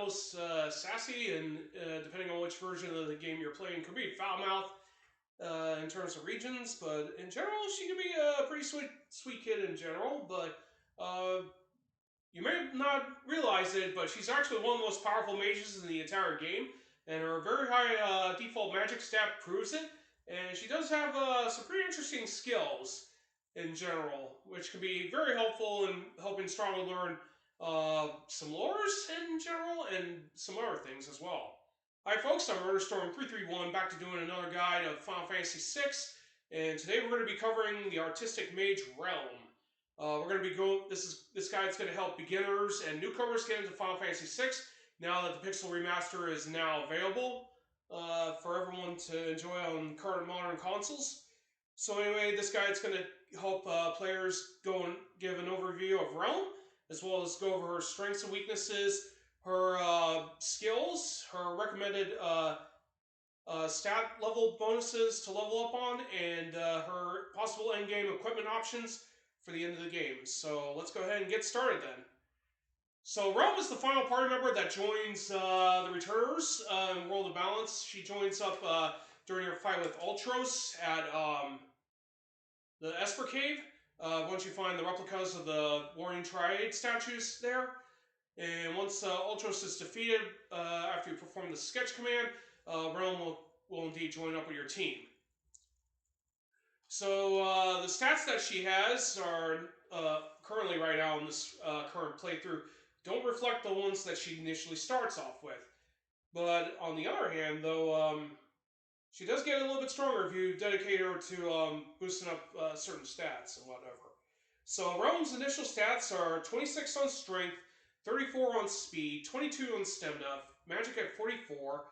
most sassy, and depending on which version of the game you're playing, could be foul-mouthed in terms of regions. But in general, she can be a pretty sweet kid in general. But you may not realize it, but she's actually one of the most powerful mages in the entire game, and her very high default magic stat proves it. And she does have some pretty interesting skills in general, which can be very helpful in helping Strongly learn some lores in general and some other things as well. Hi folks, I'm MurderStorm331, back to doing another guide of Final Fantasy VI, and today we're going to be covering the artistic mage Relm. We're going to be this guide's going to help beginners and newcomers get into Final Fantasy VI now that the Pixel Remaster is now available for everyone to enjoy on current modern consoles. So anyway, this guide's going to help players go and give an overview of Relm, as well as go over her strengths and weaknesses, her skills, her recommended stat level bonuses to level up on, and her possible endgame equipment options for the end of the game. So let's go ahead and get started then. So Relm is the final party member that joins the Returners in World of Balance. She joins up during her fight with Ultros at the Esper Cave. Once you find the replicas of the Warring Triad statues there. And once Ultros is defeated, after you perform the sketch command, Relm will indeed join up with your team. So the stats that she has are currently right now in this current playthrough don't reflect the ones that she initially starts off with. But on the other hand, though, she does get a little bit stronger if you dedicate her to boosting up certain stats and whatever. So Relm's initial stats are 26 on strength, 34 on speed, 22 on stem def, magic at 44,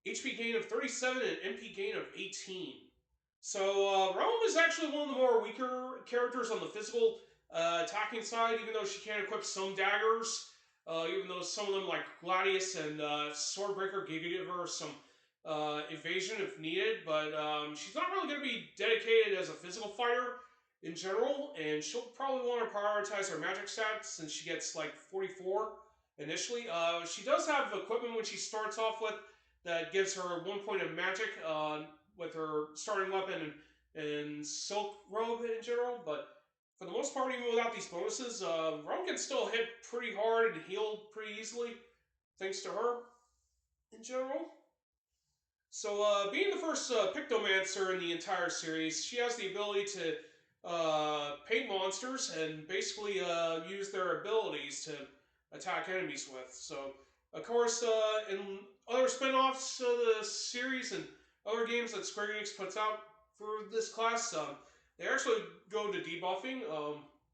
HP gain of 37, and MP gain of 18. So Relm is actually one of the more weaker characters on the physical attacking side, even though she can equip some daggers, even though some of them like Gladius and Swordbreaker can give her some evasion if needed, but she's not really going to be dedicated as a physical fighter in general, and she'll probably want to prioritize her magic stats since she gets like 44 initially. She does have equipment when she starts off with that gives her 1 point of magic with her starting weapon and silk robe in general, but for the most part, even without these bonuses, Relm can still hit pretty hard and heal pretty easily thanks to her in general. So, being the first Pictomancer in the entire series, she has the ability to paint monsters and basically use their abilities to attack enemies with. So, of course, in other spin-offs of the series and other games that Square Enix puts out for this class, they actually go to debuffing.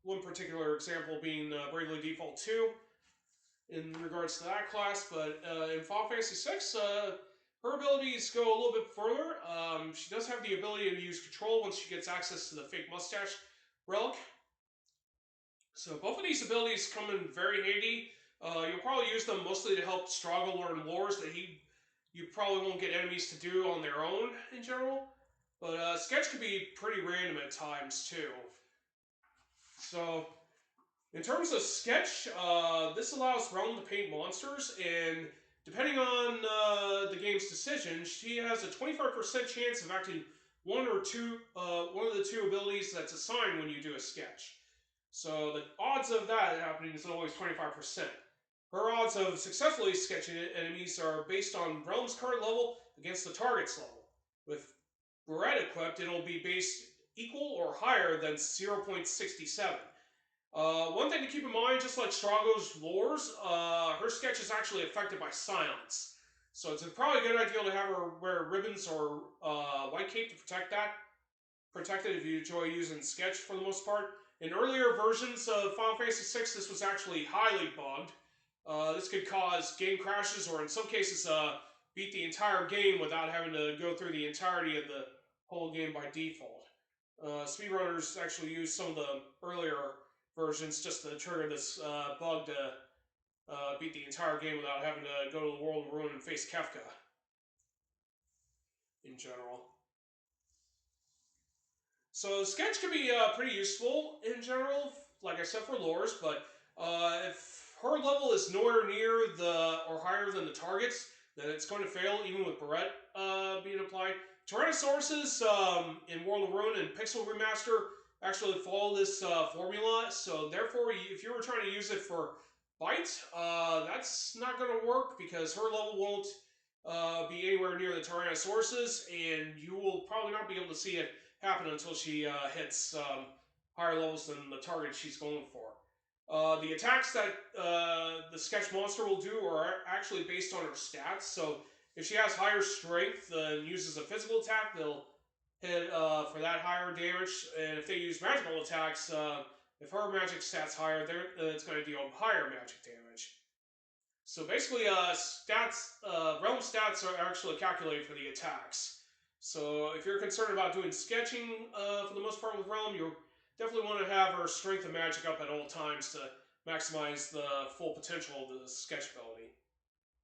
One particular example being Bravely Default 2 in regards to that class, but in Final Fantasy VI, her abilities go a little bit further. She does have the ability to use control once she gets access to the fake mustache relic. So both of these abilities come in very handy. You'll probably use them mostly to help Strago learn lores that you probably won't get enemies to do on their own in general. But sketch can be pretty random at times too. So in terms of sketch, this allows Relm to paint monsters, and depending on the game's decision, she has a 25% chance of acting one of the two abilities that's assigned when you do a sketch. So the odds of that happening is always 25%. Her odds of successfully sketching enemies are based on Relm's current level against the target's level. With Barrette equipped, it'll be based equal or higher than 0.67. One thing to keep in mind, just like Strago's lores, her sketch is actually affected by silence. So it's probably a good idea to have her wear ribbons or white cape to protect it if you enjoy using sketch for the most part. In earlier versions of Final Fantasy VI, this was actually highly bugged. This could cause game crashes, or in some cases, beat the entire game without having to go through the entirety of the whole game by default. Speedrunners actually use some of the earlier versions just to trigger this bug to beat the entire game without having to go to the World of Ruin and face Kefka in general. So sketch can be pretty useful in general, like I said, for lores, but if her level is nowhere near or higher than the target's, then it's going to fail even with Barrette being applied. Tyrannosauruses in World of Ruin and Pixel Remaster actually follow this formula, so therefore if you were trying to use it for Bite, that's not going to work because her level won't be anywhere near the Tyrannosaurus's, and you will probably not be able to see it happen until she hits higher levels than the target she's going for. The attacks that the sketch monster will do are actually based on her stats, so if she has higher strength and uses a physical attack, they'll hit for that higher damage, and if they use magical attacks, if her magic stats higher, it's going to deal higher magic damage. So basically, Relm stats are actually calculated for the attacks. So if you're concerned about doing sketching for the most part with Relm, you'll definitely want to have her strength and magic up at all times to maximize the full potential of the sketch ability.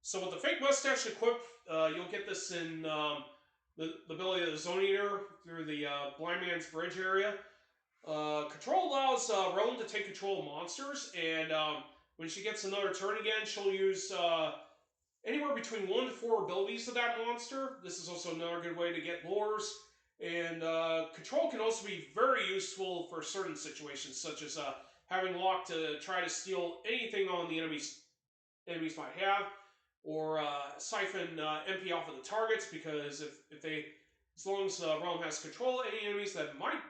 So with the fake mustache equipped, you'll get this in the ability of the Zone Eater through the Blind Man's Bridge area. Control allows Relm to take control of monsters, and when she gets another turn again, she'll use anywhere between 1 to 4 abilities of that monster. This is also another good way to get lures. And control can also be very useful for certain situations, such as having lock to try to steal anything on the enemies might have, or siphon MP off of the targets, because as long as Relm has control, any enemies that might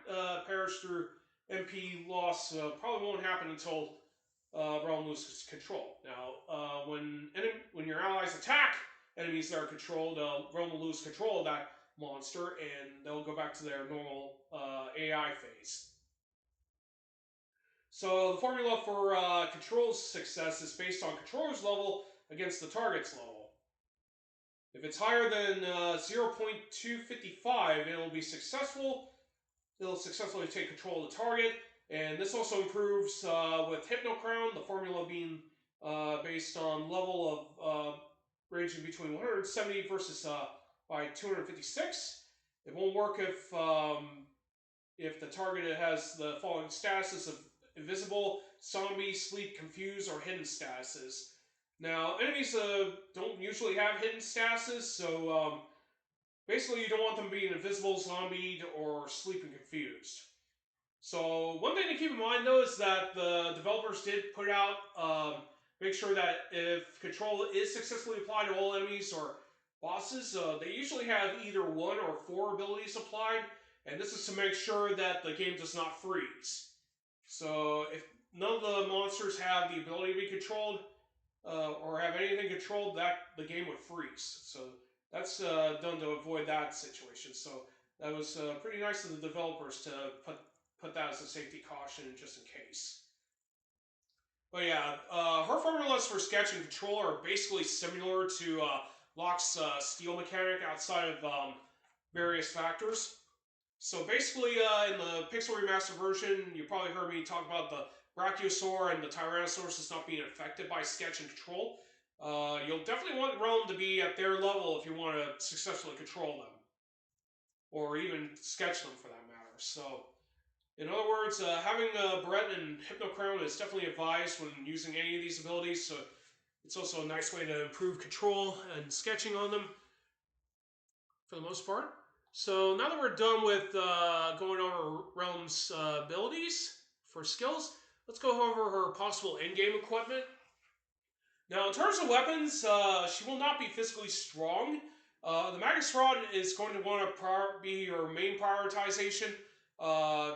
perish through MP loss probably won't happen until Relm loses control. Now, when your allies attack enemies that are controlled, Relm will lose control of that monster, and they'll go back to their normal AI phase. So the formula for Control's success is based on Controller's level against the target's level. If it's higher than 0.255, it'll be successful. It'll successfully take control of the target, and this also improves with Hypno Crown, the formula being based on level of ranging between 170 versus by 256. It won't work if the target has the following statuses of invisible, zombie, sleep, confuse, or hidden statuses. Now, enemies don't usually have hidden statuses, so basically you don't want them being invisible, zombied, or sleep and confused. So one thing to keep in mind, though, is that the developers did put out, make sure that if control is successfully applied to all enemies or bosses, they usually have either 1 or 4 abilities applied, and this is to make sure that the game does not freeze. So if none of the monsters have the ability to be controlled, or have anything controlled, the game would freeze. So that's done to avoid that situation. So that was pretty nice of the developers to put that as a safety caution just in case. But yeah, her formulas for sketch and control are basically similar to Locke's steal mechanic outside of various factors. So basically, in the Pixel Remaster version, you probably heard me talk about the Brachiosaur and the Tyrannosaurus not being affected by sketch and control. You'll definitely want Relm to be at their level if you want to successfully control them. Or even sketch them, for that matter. So, in other words, having Barrette and Hypno Crown is definitely advised when using any of these abilities, so it's also a nice way to improve control and sketching on them, for the most part. So now that we're done with going over Relm's abilities for skills, let's go over her possible endgame equipment. Now, in terms of weapons, she will not be physically strong. The Magus Rod is going to want to be her main prioritization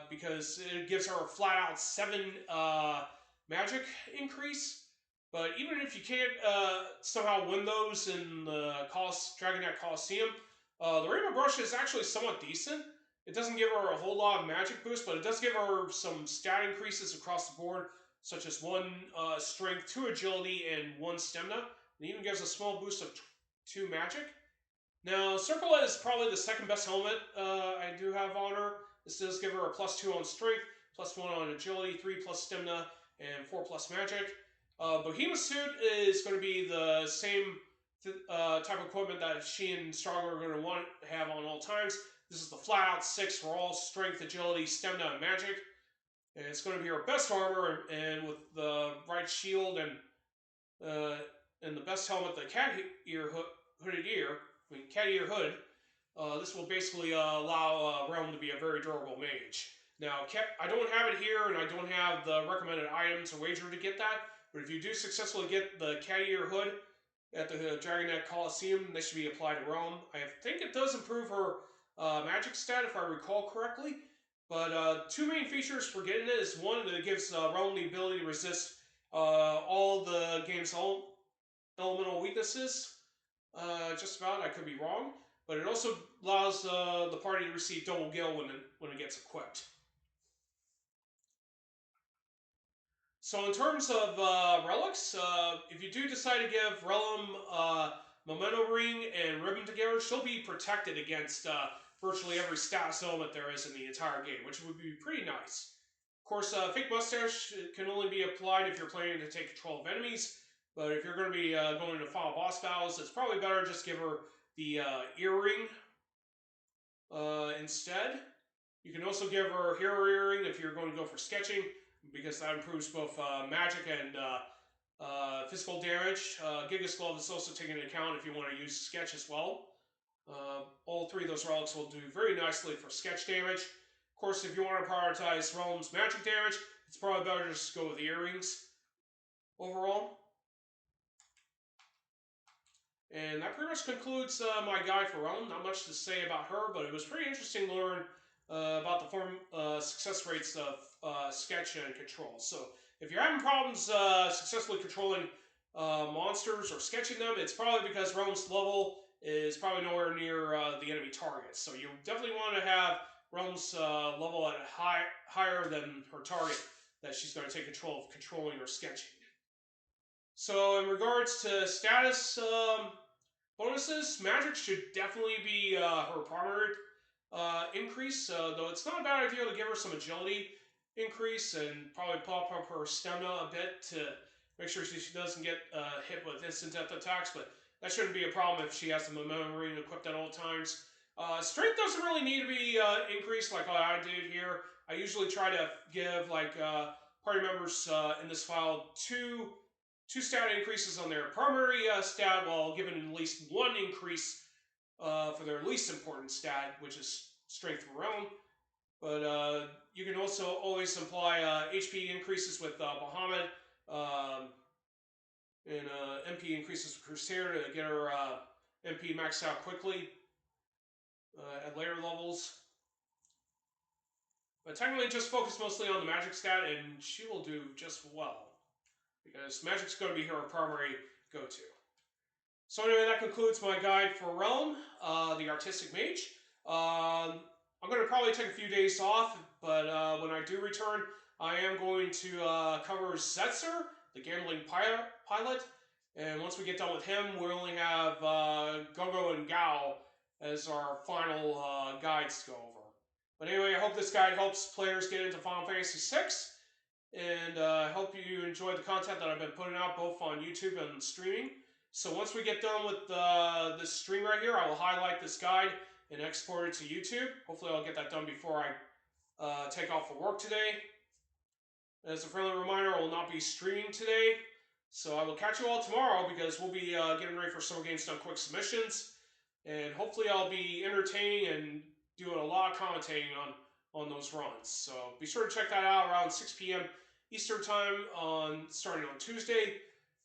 because it gives her a flat-out 7 magic increase. But even if you can't somehow win those in the Dragonette Coliseum, the Rainbow Brush is actually somewhat decent. It doesn't give her a whole lot of magic boost, but it does give her some stat increases across the board, such as 1 strength, 2 agility, and 1 stamina. It even gives a small boost of 2 magic. Now, Circlet is probably the second best helmet I do have on her. This does give her a +2 on strength, +1 on agility, 3 plus stamina, and 4 plus magic. Behemoth Suit is going to be the same type of equipment that she and Stronger are going to want to have on all times. This is the flat-out 6 for all strength, agility, stamina, and magic. And it's going to be her best armor, and with the right shield and and the best helmet, the cat ear hooded ear, cat ear hood. This will basically allow Relm to be a very durable mage. Now, I don't have it here, and I don't have the recommended items or wager to get that. But if you do successfully get the cat ear hood at the Dragonette Coliseum, they should be applied to Relm. I think it does improve her magic stat, if I recall correctly. But two main features for getting it is one, that it gives Relm the ability to resist all the game's elemental weaknesses. Just about, I could be wrong. But it also allows the party to receive double gil when it gets equipped. So in terms of relics, if you do decide to give Relm Memento Ring and Ribbon together, she'll be protected against virtually every status element there is in the entire game, which would be pretty nice. Of course, Fake Mustache can only be applied if you're planning to take control of enemies, but if you're going to be going into final boss battles, it's probably better just give her the earring instead. You can also give her Hero Earring if you're going to go for sketching, because that improves both magic and physical damage. Gigas Glove is also taken into account if you want to use sketch as well. All three of those relics will do very nicely for sketch damage. Of course, if you want to prioritize Relm's magic damage, it's probably better to just go with the earrings overall. And that pretty much concludes my guide for Relm. Not much to say about her, but it was pretty interesting to learn about the form success rates of sketch and control. So if you're having problems successfully controlling monsters or sketching them, it's probably because Relm's level is probably nowhere near the enemy target. So you definitely want to have Relm's level at higher than her target that she's going to take control of controlling or sketching. So in regards to status bonuses, magic should definitely be her primary increase, though it's not a bad idea to give her some agility increase and probably pop up her stamina a bit to make sure she doesn't get hit with instant death attacks, but that shouldn't be a problem if she has the Memento Ring equipped at all times. Strength doesn't really need to be increased like I did here. I usually try to give party members in this file two stat increases on their primary stat, while giving at least one increase for their least important stat, which is Strength for Relm. But you can also always apply HP increases with Bahamut and MP increases with Crusader to get her MP maxed out quickly at later levels. But technically just focus mostly on the magic stat and she will do just well, because magic's going to be her primary go-to. So anyway, that concludes my guide for Relm, the Artistic Mage. I'm going to probably take a few days off, but when I do return, I am going to cover Setzer, the Gambling Pilot. And once we get done with him, we only have Gogo and Gao as our final guides to go over. But anyway, I hope this guide helps players get into Final Fantasy VI. And I hope you enjoyed the content that I've been putting out both on YouTube and streaming. So once we get done with this stream right here, I will highlight this guide and export it to YouTube. Hopefully I'll get that done before I take off for work today. As a friendly reminder, I will not be streaming today. So I will catch you all tomorrow, because we'll be getting ready for Summer Games Done Quick submissions. And hopefully I'll be entertaining and doing a lot of commentating on those runs. So be sure to check that out around 6 p.m. Eastern Time starting on Tuesday.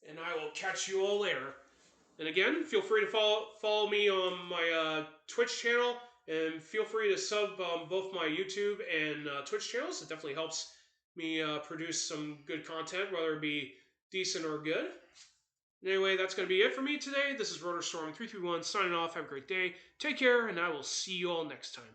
And I will catch you all later. And again, feel free to follow me on my Twitch channel, and feel free to sub both my YouTube and Twitch channels. It definitely helps me produce some good content, whether it be decent or good. Anyway, that's going to be it for me today. This is RotorStorm331 signing off. Have a great day. Take care, and I will see you all next time.